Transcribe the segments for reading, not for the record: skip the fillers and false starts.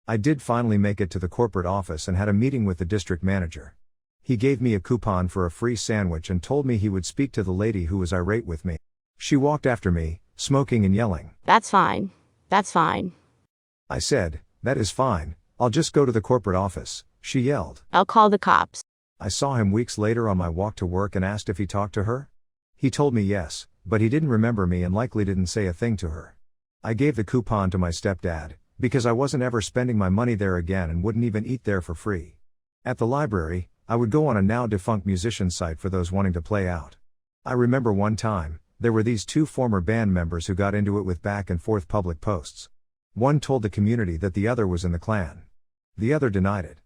I did finally make it to the corporate office and had a meeting with the district manager. He gave me a coupon for a free sandwich and told me he would speak to the lady who was irate with me. She walked after me, smoking and yelling. That's fine. That's fine. I said, that is fine, I'll just go to the corporate office, she yelled. I'll call the cops. I saw him weeks later on my walk to work and asked if he talked to her. He told me yes, but he didn't remember me and likely didn't say a thing to her. I gave the coupon to my stepdad, because I wasn't ever spending my money there again and wouldn't even eat there for free. At the library, I would go on a now defunct musician site for those wanting to play out. I remember one time, there were these two former band members who got into it with back and forth public posts. One told the community that the other was in the Klan. The other denied it.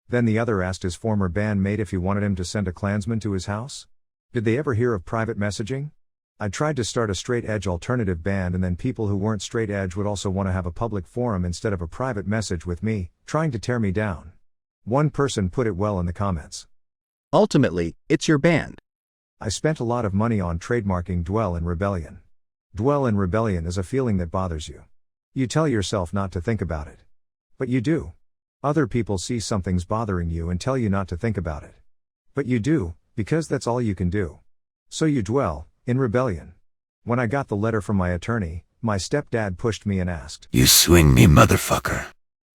Then the other asked his former bandmate if he wanted him to send a Klansman to his house. Did they ever hear of private messaging? I tried to start a straight-edge alternative band, and then people who weren't straight-edge would also want to have a public forum instead of a private message with me, trying to tear me down. One person put it well in the comments. Ultimately, it's your band. I spent a lot of money on trademarking Dwell in Rebellion. Dwell in rebellion is a feeling that bothers you. You tell yourself not to think about it. But you do. Other people see something's bothering you and tell you not to think about it. But you do, because that's all you can do. So you dwell in rebellion. When I got the letter from my attorney, my stepdad pushed me and asked, "You swing me, motherfucker."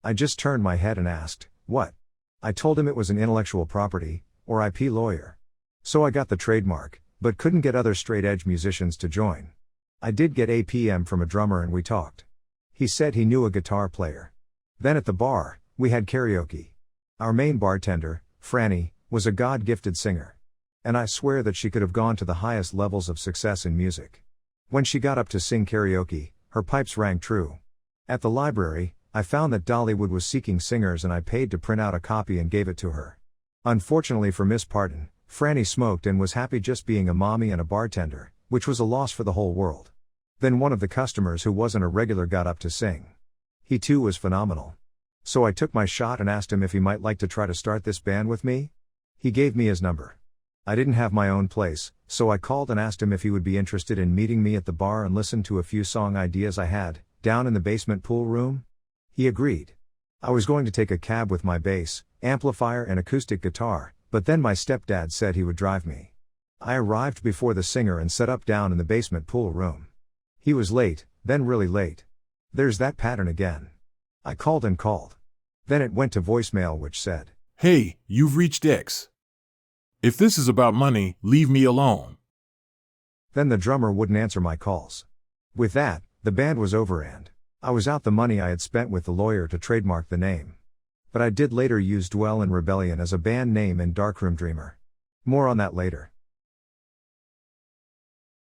I just turned my head and asked, "What?" I told him it was an intellectual property, or IP lawyer. So I got the trademark, but couldn't get other straight-edge musicians to join. I did get APM from a drummer and we talked. He said he knew a guitar player. Then at the bar, we had karaoke. Our main bartender, Franny, was a God-gifted singer. And I swear that she could have gone to the highest levels of success in music. When she got up to sing karaoke, her pipes rang true. At the library, I found that Dollywood was seeking singers and I paid to print out a copy and gave it to her. Unfortunately for Miss Parton, Franny smoked and was happy just being a mommy and a bartender, which was a loss for the whole world. Then one of the customers who wasn't a regular got up to sing. He too was phenomenal. So I took my shot and asked him if he might like to try to start this band with me. He gave me his number. I didn't have my own place, so I called and asked him if he would be interested in meeting me at the bar and listen to a few song ideas I had, down in the basement pool room. He agreed. I was going to take a cab with my bass, amplifier and acoustic guitar, but then my stepdad said he would drive me. I arrived before the singer and set up down in the basement pool room. He was late, then really late. There's that pattern again. I called and called. Then it went to voicemail which said, "Hey, you've reached X. If this is about money, leave me alone." Then the drummer wouldn't answer my calls. With that, the band was over and I was out the money I had spent with the lawyer to trademark the name. But I did later use Dwell in Rebellion as a band name in Darkroom Dreamer. More on that later.